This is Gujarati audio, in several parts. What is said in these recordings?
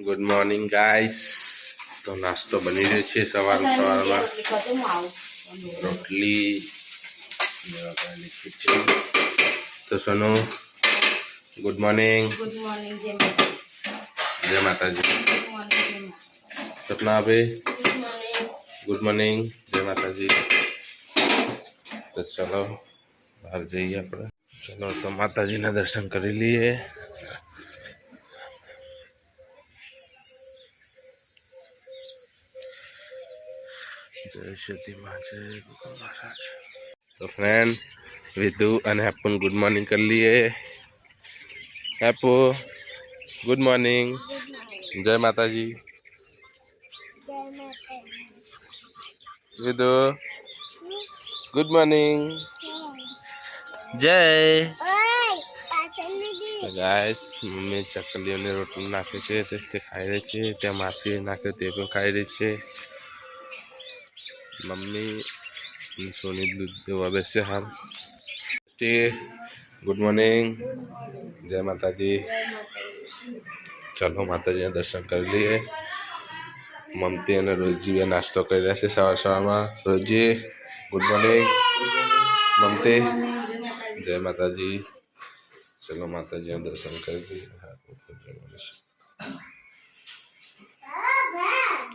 Good morning guys. તો નાસ્તો બની રહ્યો છે સવારમાં રોટલી ખીચડી. તો સોનુ ગુડ મોર્નિંગ. જય માતાજી. સપના ભાઈ ગુડ મોર્નિંગ. જય માતાજી. તો ચલો બહાર જઈએ આપણે. ચલો તો માતાજીના દર્શન કરી લઈએ. જય સતી માં, જય ગોપાલ મહારાજ. તો ફ્રેન્ડ વિદુ અને હેપન ગુડ મોર્નિંગ કરી લઈએ. હેપુ ગુડ મોર્નિંગ. જય માતાજી. વિદુ ગુડ મોર્નિંગ. જય. ગાઈસ મમ્મી ચકલીઓને રોટલી નાખે છે તે ખાઈ રહી છે. ત્યાં માસી નાખે તે પણ ખાઈ રહી છે. મમ્મી સોની દૂધ દેવા બેસે હાલ. Good morning. જય માતાજી. ચલો માતાજીના દર્શન કરી લઈએ. મમતી અને રોજીએ નાસ્તો કરી રહ્યા છે સવારમાં. રોજી ગુડ મોર્નિંગ. મમતી જય માતાજી. ચલો માતાજીના દર્શન કરી લઈએ.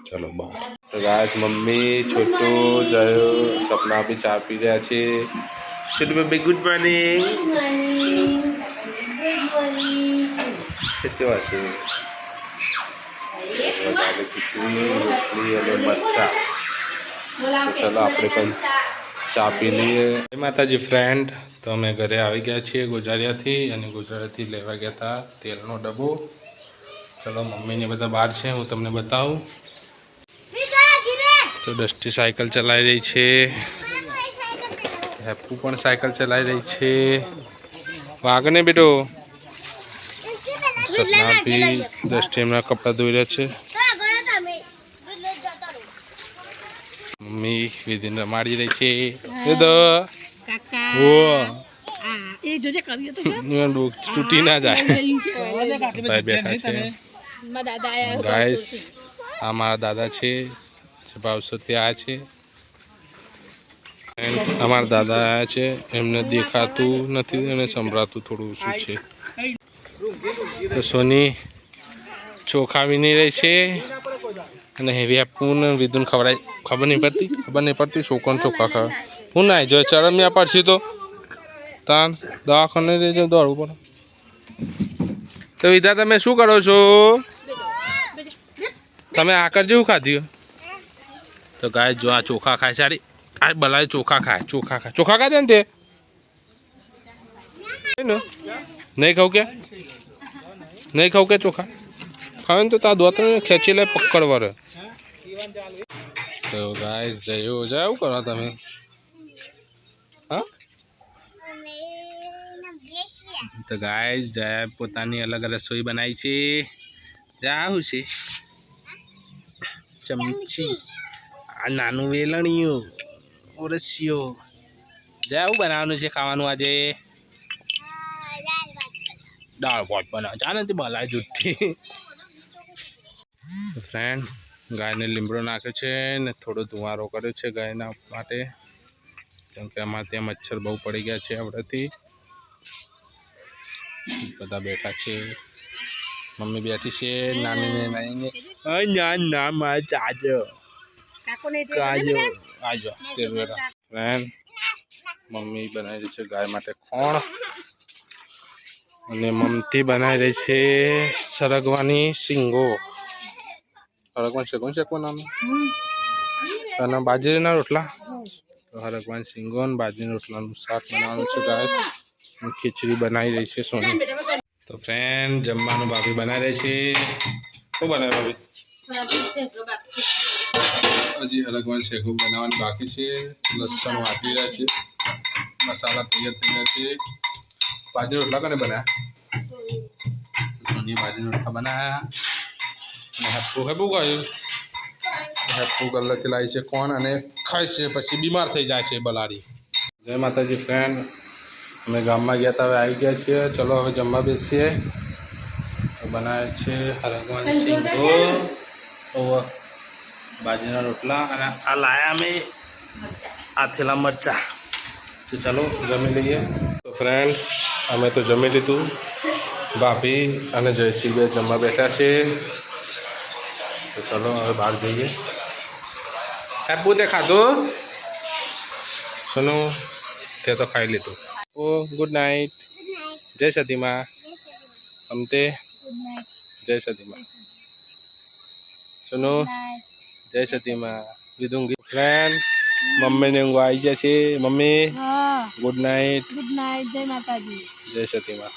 ચલો બહાર. તો ગાઈસ મમ્મી છોટુ જયો સપના બી ચા પી રહ્યા છે. Chhotu baby good morning. કેટલી વાર છે? ખીચડી રોટલી અને મરચા. તો ચલો આપણે પણ ચા પી લઈએ. જય માતાજી ફ્રેન્ડ. તો અમે ઘરે આવી ગયા છીએ ગોજારિયાથી, અને ગોજારિયાથી લેવા ગયા હતા તેલનો ડબ્બો. ચલો મમ્મીને બધા બહાર છે, હું તમને બતાવું. તો દસ્ટી સાયકલ ચલાવી રહી છે. હેપુ પણ સાયકલ ચલાવી રહી છે. વાગને બેટો. સપના બી દસ્ટી એમના કપડાં ધોઈ રહ્યા છે. મમ્મી વિધિને રમાડી રહી છે. તૂટી ના જાય. બેઠા છે ગાઈસ. આ મારા દાદા છે. ભાવસોથી આવ્યા છે. અમારા દાદા આવ્યા છે. એમને દેખાતું નથી અને સંભળાતું થોડું ઓછું છે. તો સોની ચોખા વીણી રહી છે. અને હેવી આપવું વિધુન ખબર નહીં પડતી છોકરાને ચોખા ખાવા. હું ના જો ચરમ્યા પડશે તો તાન દવાખાને લઈ જાવ દોડવું પડે. તો વિધા તમે શું કરો છો? તમે આકર જેવું ખાધ્યું? તો ગાય જો આ ચોખા ખાય સારી. આ બલાય ચોખા ખાય. ચોખા ખાધે ને તે નહીં ખાવ કે ચોખા ખાવે ને તો તા દોત ખેંચી લે પકડવા રહે. તો ગાય જયું કરો તમે? હા તો ગાય જયા પોતાની અલગ રસોઈ બનાવી છે. જાવું છે ચમચી, આ નાનું વેલણિયું, ઓરસિયો. જાવું બનાવવાનું છે ખાવાનું આજે? દાળ ભાત બનાવ જાને તે બલાય જુઠ્ઠી. ફ્રેન્ડ ગાયને લીમડો નાખ્યો છે ને થોડો ધુવારો કર્યો છે ગાયના માટે, કેમ કે અમારે ત્યાં મચ્છર બહુ પડી ગયા છે હવેથી. બધા બેઠા છે. મમ્મી બેઠી છે. નાની ના મત આજો ફ્રેન્ડ. મમ્મી બનાવી રહી છે ગાય માટે ખોણ, અને મમતી બનાવી રહી છે સરગવાની શીંગો. શેકવાના અને બાજરીના રોટલા. તો હરગવાની શીંગો અને બાજરીના રોટલાનું શાક બનાવવાનું છે ગાય. ખીચડી બનાવી રહી છે સોની. તો ફ્રેન્ડ જમવાનું ભાભી બનાવી રહી છે. શું બનાવે ભાભી? હજી હરગવાની શેકો બનાવવાની બાકી છે. લસણ વાટી રહ્યા છે. મસાલા તૈયાર થઈ રહ્યા છે. બાજરી રોટલા કને બનાવ્યા? સોની બાજરી રોટલા બનાવ્યા. અને હેપુ કહ્યું હેપુ ગલ્લેથી લાવી છે કોણ, અને ખાય છે પછી બીમાર થઈ જાય છે બલાડી. જય માતાજી ફ્રેન્ડ. અમે ગામમાં ગયા હતા, હવે આવી ગયા છીએ. ચલો હવે જમવા બેસીએ. બનાવે છે હરગવાની સિંગો બાજરીના રોટલા અને આ લાયા અમે આથેલા મરચા. તો ચાલો જમી લઈએ. તો ફ્રેન્ડ અમે તો જમી લીધું. ભાભી અને જયશ્રી બે જમવા બેઠા છે. તો ચાલો હવે બહાર જઈએ. હેપુ તે ખાધું સોનું? તે તો ખાઈ લીધું. ઓ ગુડ નાઇટ. જય સતીમાં. અમતે જય સતીમાં. સોનું જય સતીમાં. વિધુંગી ફ્રેન્ડ મમ્મીને ઊંઘ આવી જશે. Mummy good night. Good night. જય માતાજી. જય સતીમાં.